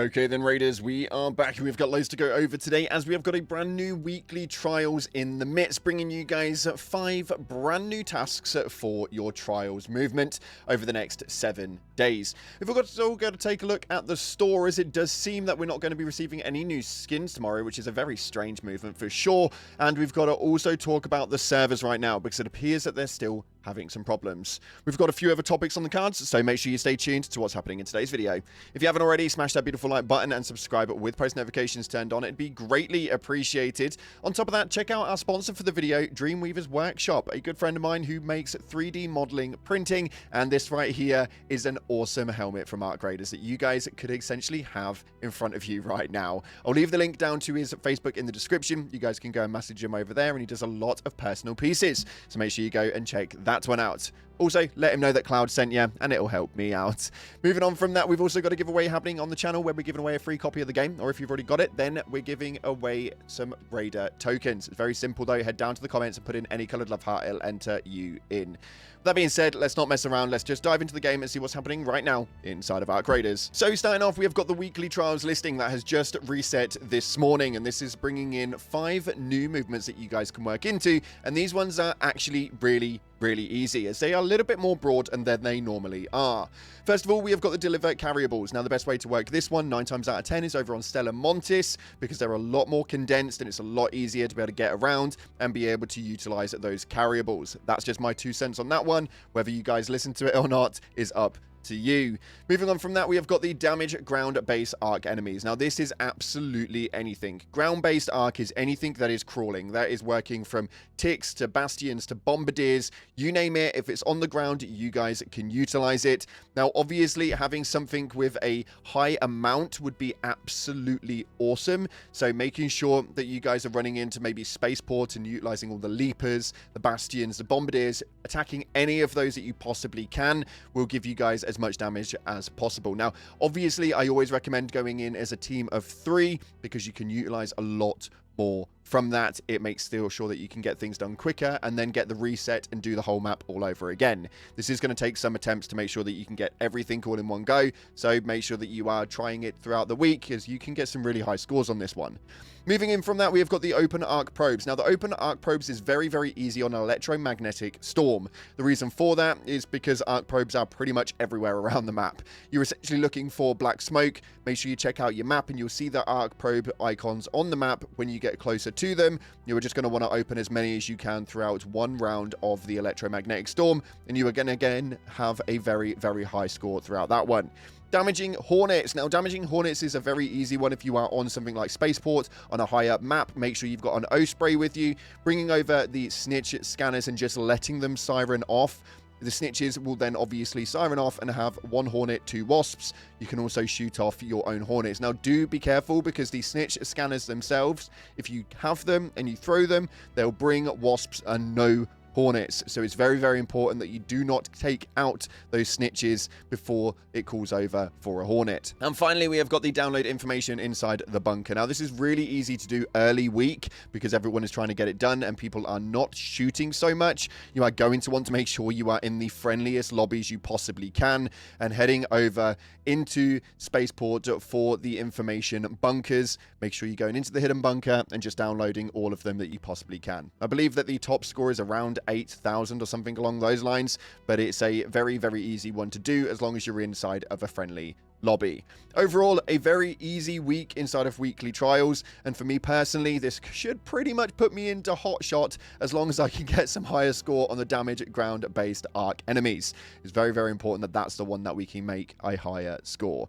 Okay then, Raiders, we are back. We've got loads to go over today as we have got a brand new weekly trials in the midst, bringing you guys 5 brand new tasks for your trials movement over the next 7 days. We've also got to take a look at the store, as it does seem that we're not going to be receiving any new skins tomorrow, which is a very strange movement for sure. And we've got to also talk about the servers right now, because it appears that they're still having some problems. We've got a few other topics on the cards, so make sure you stay tuned to what's happening in today's video. If you haven't already, smash that beautiful like button and subscribe with post notifications turned on. It'd be greatly appreciated. On top of that, check out our sponsor for the video, Dreamweaver's Workshop, a good friend of mine who makes 3D modeling printing, and this right here is an awesome helmet from Arc Raiders that you guys could essentially have in front of you right now. I'll leave the link down to his Facebook in the description. You guys can go and message him over there, and he does a lot of personal pieces, so make sure you go and check that one out. Also, let him know that Cloud sent you, and it'll help me out. Moving on from that, we've also got a giveaway happening on the channel where we're giving away a free copy of the game, or if you've already got it, then we're giving away some Raider tokens. It's very simple though. Head down to the comments and put in any coloured love heart. It'll enter you in. With that being said, let's not mess around. Let's just dive into the game and see what's happening right now inside of Arc Raiders. So starting off, we have got the weekly trials listing that has just reset this morning, and this is bringing in 5 new movements that you guys can work into, and these ones are actually really easy, as they are a little bit more broad than they normally are. First of all, we have got the deliver carryables. Now, the best way to work this one 9 times out of 10 is over on Stellar Montis, because they're a lot more condensed and it's a lot easier to be able to get around and be able to utilize those carryables. That's just my 2 cents on that one. Whether you guys listen to it or not is up to you. Moving on from that, we have got the damage ground-based arc enemies. Now, this is absolutely anything. Ground-based arc is anything that is crawling. That is working from ticks to bastions to bombardiers. You name it. If it's on the ground, you guys can utilize it. Now, obviously, having something with a high amount would be absolutely awesome. So making sure that you guys are running into maybe spaceport and utilizing all the leapers, the bastions, the bombardiers, attacking any of those that you possibly can will give you guys as much damage as possible. Now, obviously, I always recommend going in as a team of 3 because you can utilize a lot more from that. It makes sure that you can get things done quicker and then get the reset and do the whole map all over again. This is going to take some attempts to make sure that you can get everything all in one go, so make sure that you are trying it throughout the week, as you can get some really high scores on this one. Moving in from that, we have got the open arc probes. Now, the open arc probes is very easy on an electromagnetic storm. The reason for that is because arc probes are pretty much everywhere around the map. You're essentially looking for black smoke. Make sure you check out your map and you'll see the arc probe icons on the map. When you get closer to them, you're just going to want to open as many as you can throughout one round of the electromagnetic storm, and you are going to again have a very high score throughout that one. Damaging Hornets. Now, damaging Hornets is a very easy one if you are on something like Spaceport on a higher map. Make sure you've got an O-spray with you, bringing over the snitch scanners and just letting them siren off. The snitches will then obviously siren off and have 1 hornet, 2 wasps. You can also shoot off your own hornets. Now, do be careful, because the snitch scanners themselves, if you have them and you throw them, they'll bring wasps and no hornets. So it's very important that you do not take out those snitches before it calls over for a hornet. And finally, we have got the download information inside the bunker. Now, this is really easy to do early week because everyone is trying to get it done and people are not shooting so much. You are going to want to make sure you are in the friendliest lobbies you possibly can and heading over into Spaceport for the information bunkers. Make sure you're going into the hidden bunker and just downloading all of them that you possibly can. I believe that the top score is around 8,000 or something along those lines, but it's a very easy one to do as long as you're inside of a friendly lobby. Overall, a very easy week inside of weekly trials, and for me personally, this should pretty much put me into hot shot as long as I can get some higher score on the damage ground based arc enemies. It's very important that that's the one that we can make a higher score.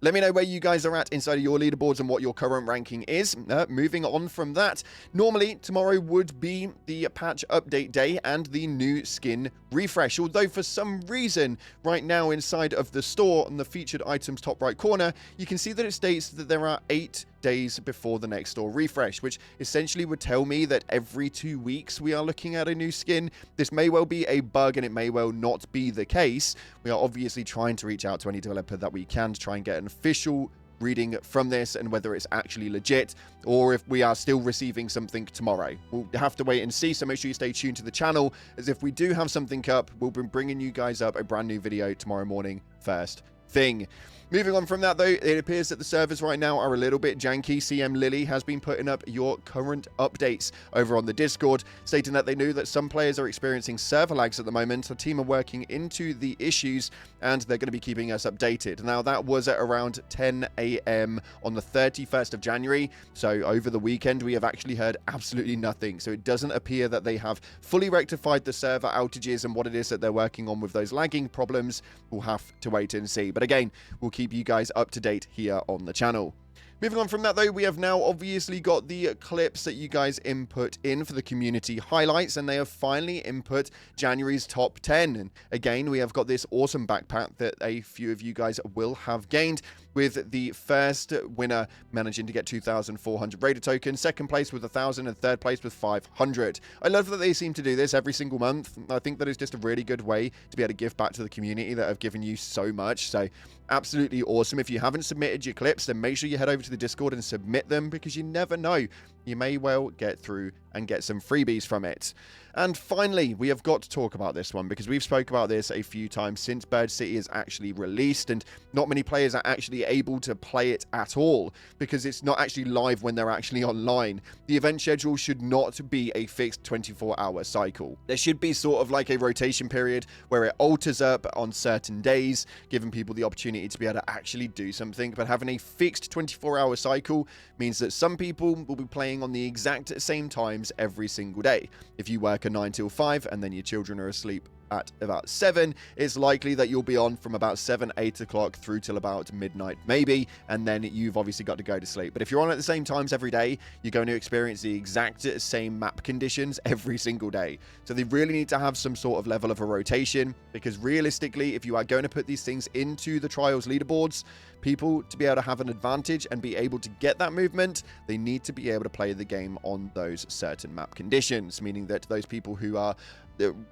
Let me know where you guys are at inside of your leaderboards and what your current ranking is. Moving on from that, normally tomorrow would be the patch update day and the new skin refresh. Although for some reason, right now inside of the store on the featured items top right corner, you can see that it states that there are 8 days before the next store refresh, which essentially would tell me that every 2 weeks we are looking at a new skin. This may well be a bug and it may well not be the case. We are obviously trying to reach out to any developer that we can to try and get an official reading from this and whether it's actually legit or if we are still receiving something tomorrow. We'll have to wait and see, so make sure you stay tuned to the channel, as if we do have something up, we'll be bringing you guys up a brand new video tomorrow morning first thing. Moving on from that, though, it appears that the servers right now are a little bit janky. CM Lily has been putting up your current updates over on the Discord, stating that they knew that some players are experiencing server lags at the moment. The team are working into the issues, and they're going to be keeping us updated. Now, that was at around 10 a.m. on the 31st of January, so over the weekend, we have actually heard absolutely nothing. So it doesn't appear that they have fully rectified the server outages, and what it is that they're working on with those lagging problems, we'll have to wait and see. But again, we'll keep you guys up to date here on the channel. Moving on from that, though, we have now obviously got the clips that you guys input in for the community highlights, and they have finally input January's top 10. And again, we have got this awesome backpack that a few of you guys will have gained, with the first winner managing to get 2,400 raider tokens, second place with 1,000, and third place with 500. I love that they seem to do this every single month. I think that is just a really good way to be able to give back to the community that have given you so much. So absolutely awesome. If you haven't submitted your clips, then make sure you head over to the Discord and submit them, because you never know, you may well get through and get some freebies from it. And finally, we have got to talk about this one, because we've spoke about this a few times since Bird City is actually released, and not many players are actually able to play it at all, because it's not actually live when they're actually online. The event schedule should not be a fixed 24-hour cycle. There should be sort of like a rotation period where it alters up on certain days, giving people the opportunity to be able to actually do something. But having a fixed 24-hour cycle means that some people will be playing on the exact same times every single day. If you work a 9 till 5 and then your children are asleep at about 7, it's likely that you'll be on from about 7, 8 o'clock through till about midnight maybe, and then you've obviously got to go to sleep. But if you're on at the same times every day, you're going to experience the exact same map conditions every single day. So they really need to have some sort of level of a rotation, because realistically, if you are going to put these things into the trials leaderboards, people to be able to have an advantage and be able to get that movement, they need to be able to play the game on those certain map conditions, meaning that those people who are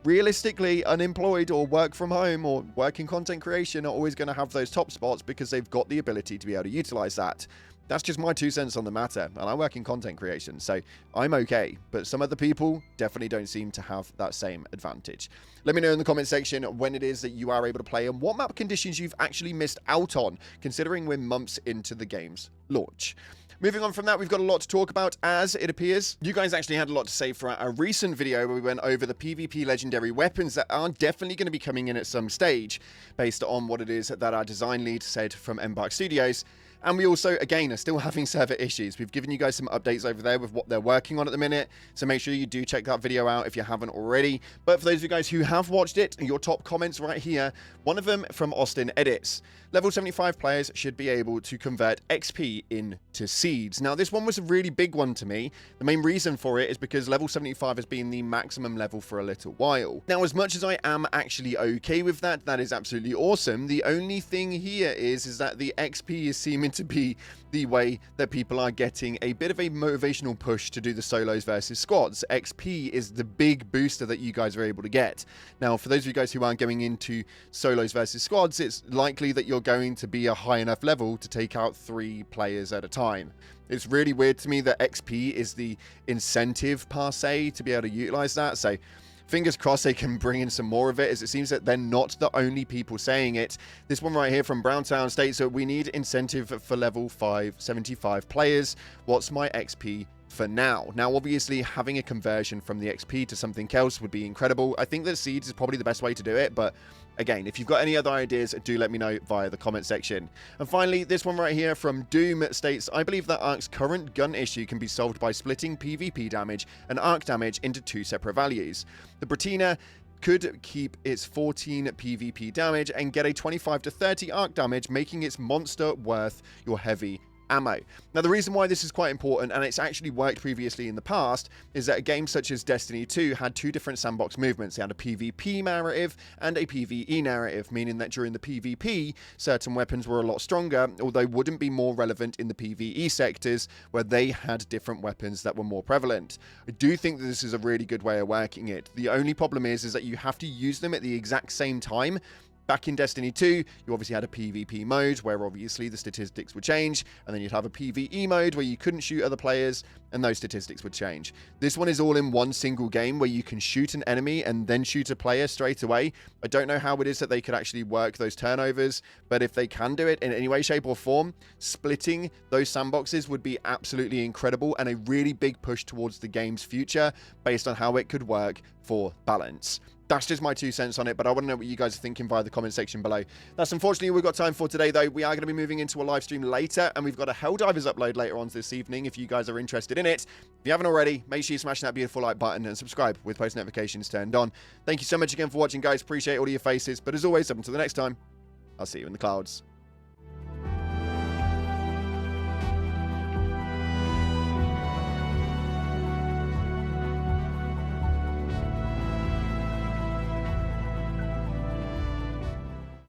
realistically unemployed or work from home or work in content creation are always going to have those top spots, because they've got the ability to be able to utilize that. That's just my 2 cents on the matter, and I work in content creation, so I'm okay. But some other people definitely don't seem to have that same advantage. Let me know in the comment section when it is that you are able to play and what map conditions you've actually missed out on, considering we're months into the game's launch. Moving on from that, we've got a lot to talk about, as it appears you guys actually had a lot to say for a recent video where we went over the PvP legendary weapons that are definitely going to be coming in at some stage, based on what it is that our design lead said from Embark Studios. And we also, again, are still having server issues. We've given you guys some updates over there with what they're working on at the minute, so make sure you do check that video out if you haven't already. But for those of you guys who have watched it, your top comments right here, one of them from Austin Edits. Level 75 players should be able to convert XP into seeds. Now, this one was a really big one to me. The main reason for it is because level 75 has been the maximum level for a little while. Now, as much as I am actually okay with that, that is absolutely awesome. The only thing here is that the XP is seeming to be the way that people are getting a bit of a motivational push to do the solos versus squads. XP is the big booster that you guys are able to get. Now, for those of you guys who aren't going into solos versus squads, it's likely that you're going to be a high enough level to take out 3 players at a time. It's really weird to me that XP is the incentive per se to be able to utilize that. So fingers crossed they can bring in some more of it, as it seems that they're not the only people saying it. This one right here from Browntown states that we need incentive for level 575 players. What's my XP for now? Now, obviously, having a conversion from the XP to something else would be incredible. I think that seeds is probably the best way to do it, but again, if you've got any other ideas, do let me know via the comment section. And finally, this one right here from Doom states, I believe that Ark's current gun issue can be solved by splitting PvP damage and Arc damage into 2 separate values. The Bratina could keep its 14 PvP damage and get a 25 to 30 Arc damage, making its monster worth your heavy ammo. Now, the reason why this is quite important, and it's actually worked previously in the past, is that a game such as Destiny 2 had 2 different sandbox movements. They had a PvP narrative and a PvE narrative, meaning that during the PvP, certain weapons were a lot stronger, although wouldn't be more relevant in the PvE sectors, where they had different weapons that were more prevalent. I do think that this is a really good way of working it. The only problem is that you have to use them at the exact same time, Back in Destiny 2, you obviously had a PvP mode where obviously the statistics would change, and then you'd have a PvE mode where you couldn't shoot other players, and those statistics would change. This one is all in one single game where you can shoot an enemy and then shoot a player straight away. I don't know how it is that they could actually work those turnovers, but if they can do it in any way, shape, or form, splitting those sandboxes would be absolutely incredible and a really big push towards the game's future based on how it could work for balance. That's just my 2 cents on it, but I want to know what you guys are thinking via the comment section below. That's unfortunately all we've got time for today, though. We are going to be moving into a live stream later, and we've got a Helldivers upload later on this evening if you guys are interested in it. If you haven't already, make sure you smash that beautiful like button and subscribe with post notifications turned on. Thank you so much again for watching, guys. Appreciate all of your faces, but as always, up until the next time, I'll see you in the clouds.